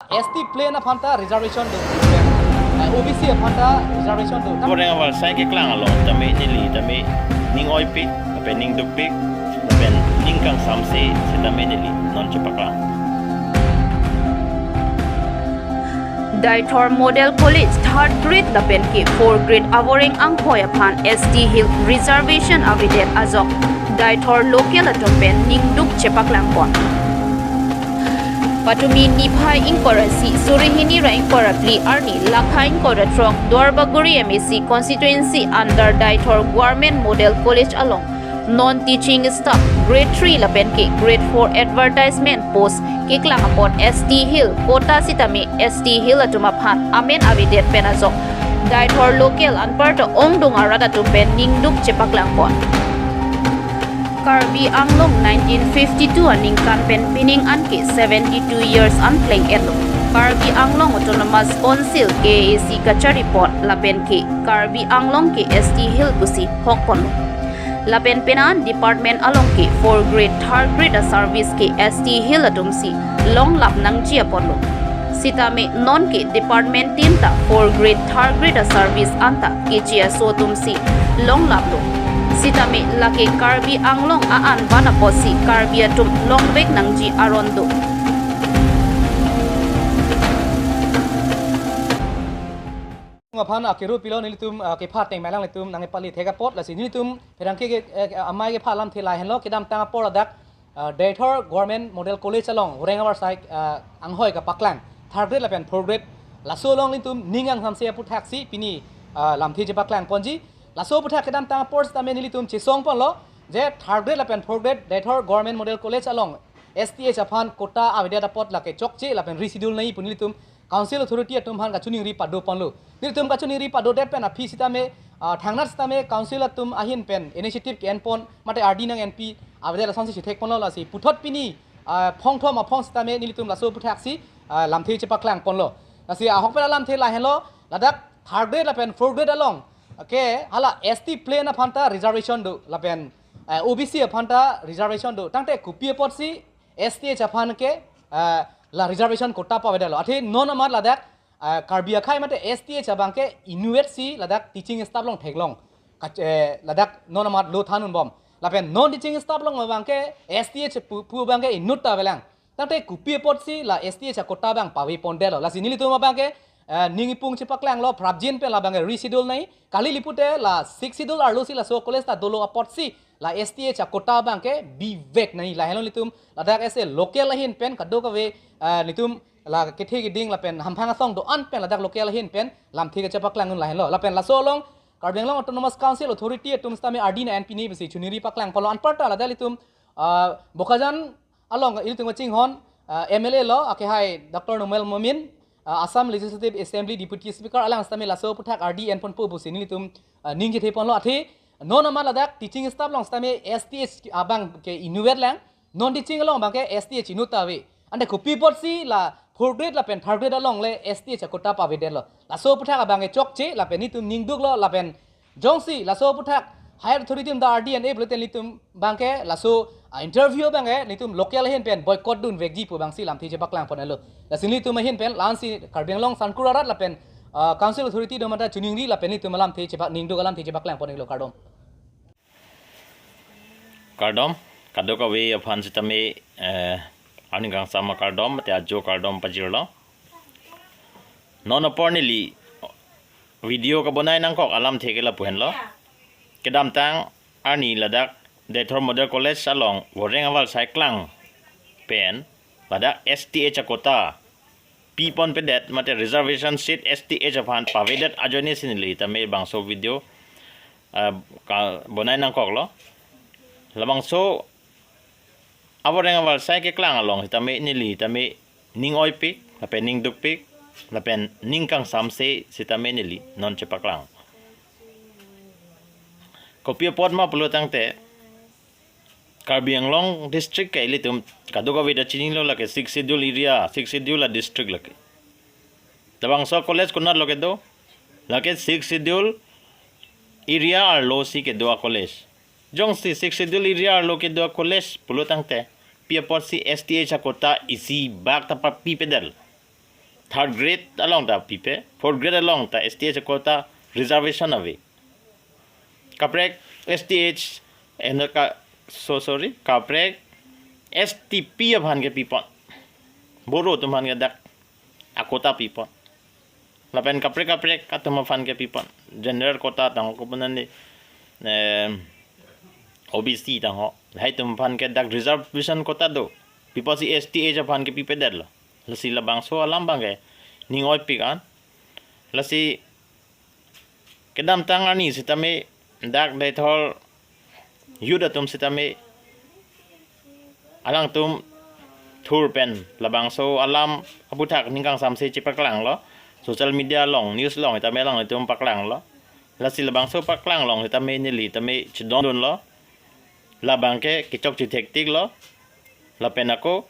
ST plane aphan ta reservation do OBC aphan ta reservation do Avoreng awal sai ke klang along tame nili tame ning oi pik tape ning duk pik tape ning kang samse se tame nili non chepaklang Deithor Model College 3rd grade lapen ke 4th grade Avoreng anghoi aphan ST Hill reservation avidet azok Deithor local atompen ningduk chepaklang pon Patumi Niphai Inkorasi Surihini Ra Inkorapli Arni Lakha Inkoratrok Dwarbaguri MSc constituency under Deithor Government Model College along non-teaching staff grade 3 lapen ke grade 4 advertisement post kiklang upon ST Hill kota sitami ST Hill atumaphan amen avidet penazok Deithor local anparto ongdung arada tumpen ningduk chepaklang pon Karbi Anglong 1952 aning kanpen pining anke 72 years unplaying elo Karbi Anglong Autonomous Council KAC Kachari Port lapen ke Karbi Anglong ke ST Hill kusi hokpon lapen penan department along ke 4 grade 3rd grade service ke ST Hill atumsi long lap nang chia ponlo sitame non ke department team ta 4 grade 3rd grade service anta ke chia so tumsi long lap lo sitame lake Karbi Anglong aan bana posi Karbi atum long bek nangji arondo aphan akiru pilo nilitum ke phat teng melang litum nang pali thega pot la sin nilitum perang ke amai ke phalam thilai henlo kidam tang por adak Deithor Government Model College along Avoreng awar sai anghoi ka paklang 3rd grade lapen 4th grade laso long litum ningang samse puthak si pini lamthi je paklang ponji laso puthak kidam tang por stame nilitum chisong pon lo je 3rd grade lapen 4th grade Deithor Government Model College along STH aphan kota avideta pot lake chokche lapen reschedule nai punilitum Council Authority atum han kachuning ri pado ponlo nilitum kachuning ri pado det pen a phi sitame thangnat sitame Council atum ahin pen initiative ken pon mate RD nang NP avidela sansi sithek ponlo la si puthot pini phongthom a phong sitame nilitum laso puthak si lamthi chepaklang ponlo la si a hokpela lamthi la henlo ladak 3rd grade lapen 4th grade along okay hala ST plane aphan ta reservation do lapen OBC aphan ta reservation do tangte kupie pot si STH aphan ke la reservation kota pa vedalo athe non amar ladak Karbi akhai mate STH abang ke inuit si ladak teaching staff long theklong ladak non amar lo thanun bom lapen non teaching staff long abang ke STH pu bang ke inut ta belang tate kupie pot si la STH kota bang pawi pondelo la sinili tu abang ke ningipung chepaklang lo prabjin pe la bang ke reschedule nai kali lipute la 6 schedule arlo si la so college ta dolo apot si la STH kota bang ke bivek nai la helon litum ladak ese local hin pen kado ka ve nitum la kethi giding la pen hamphang song do an pen ladak local hin pen lam thi ke chepaklang un la hello la pen la so long Karbi Anglong Autonomous Council Authority atum stame RD na NP ni bisi chuniri paklang polo an parta la dalitum bokajan along ilitum ching hon MLA lo ake hai Dr. Noel Momin Assam Legislative Assembly Deputy Speaker alang stame la so puthak RD en pon pu busi nilitum ningje the pon lo athi non amar ladak teaching staff long stame STH abang ke inuet lang non teaching along bang ke STH inutawe ande kopi pot si la 4th grade la pen 3rd grade along le STH kota pa vedel lo la so puthak abang ke chok che la pen nitum ningduk lo la pen jongsi la so puthak higher authority da RD and able litum bang ke la so interview bang ke nitum local hen pen boycott dun vegji pu bang si lam thi je baklang pon lo la sinli tum hen pen lan si Karbi Anglong Sankurarat la pen council authority do mata chuning ri la pen nitum lam thi je bak ningduk lam thi je baklang pon lo kardom kadoka we aphan sitame ani gang sama kardom te ajo kardom pajirlo non opornili video ka bonai nang kok alam thekela puhenlo kedam tang ani ladak Deithor Model College along Avoreng awal saiklang pen ladak STH kota pipon pedet mate reservation seat STH aphan pavedet ajoni sinili tame bangso video bonai nang kok lo labang so Avoreng awal sai ke klang along tame nili tame ning oi pik lapen ning duk pik lapen ning kang samse sitame nili non chepaklang kopia pot ma pulu tangte Karbi Anglong district ke ilitum kaduga weda chining lo lake 6 schedule area 6 schedule la district lake tabang so college kunat loke do lake 6 schedule area ar lo si ke do college jong si 6 schedule area ar lo ke do college pulu tangte pia pot si STH kota isi bak tapa pi pedal third grade along ta pipe, fourth grade along ta STH kota reservation ave. Kaprek STH and kaprek STP aphan ke pipon. Boro tumhan ke dak akota pipon. Lapen kaprek atum aphan ke pipon. General kota tang ko punan ni OBC tang ho. Hai tumhan ke dak reservation kota do. Pipo si STH aphan ke pipe dar lo. Lasi labang so alam bang ke ningoy pikan. Lasi kedam tangani sitame dak Deithor yuda tum sitame alang tum thur pen labang so alam abutak ningkang samse cipaklang lo social media long news long itame lang tum paklang lo lasi labang so paklang long itame nili tame chidon don lo labang ke kichok chitektik lo lapen ako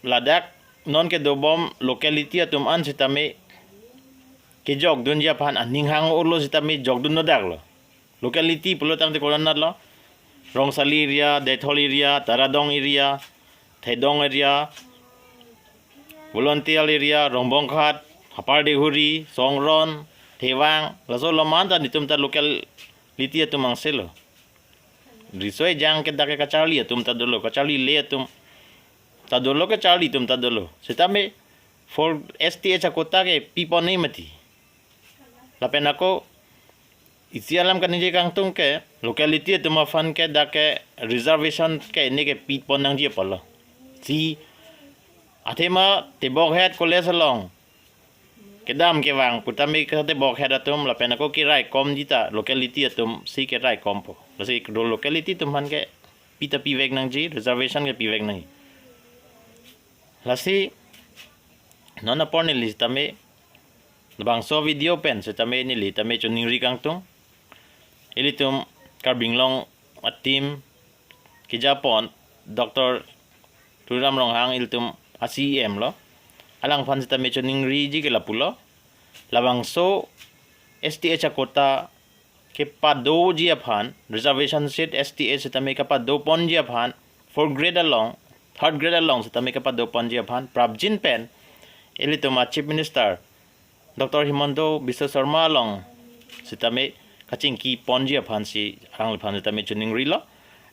ladak non ke dobom locality atum an sitame ke jog dun ja pan aning hang ulo sitame jog dun nodak lo locality pulo tang te kolanat lo Rongsali area, Deithor area, Taradong area, Thaidong area, Volunteer area, Rongbongkhat, Hapardehuri, Songron, Thewang, laso lamanta nitum ta locality atum ang selo. Risoi jang ke dake kacali atum ta dolo, kacali le atum ta dolo kacali tum ta dolo. Sitame for STH kota ke pipo nei mati. Lapen ako isi alam kan je kang tung ke locality tu mafan ke dake reservation ke ni ke pit ponang je pala si athema te bok het college long kedam ke wang putame ke te bok het atum la pena ko ki rai kom jita locality atum si ke rai kom po lasi do locality tum han ke pita pivek nang ji reservation ke pivek nang lasi nona porni list tame bang so video pen se tame ni li tame chuning ri kang tung ilitum karbinglong atim ki Japon Dr. Turam Ronghang ilitum ACM lo alang fan sita mechoning riji ke lapulo labang so STH kota ke pado ji aphan reservation seat STH sita me ka pado pon ji aphan 4 grade along 3rd grade along sita me ka pado pon ji aphan prabjin pen ilitum Chief Minister Dr. Himando Biswa Sharma along sita me kacing ki ponji aphan si ang aphan tame chuning rilo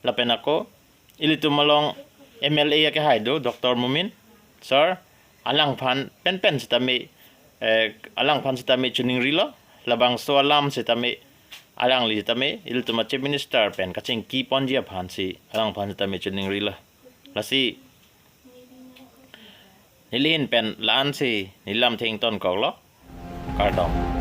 lapen ako ilitum malong MLA ya ke haido Dr. Mumin sir alang phan pen sitame alang phan sitame chuning rilo labang so alam sitame alang li sitame ilitum Chief Minister pen kacing ki ponji aphan si alang phan sitame chuning rilo lasi nilin pen laan si nilam thing ton kok lo kardom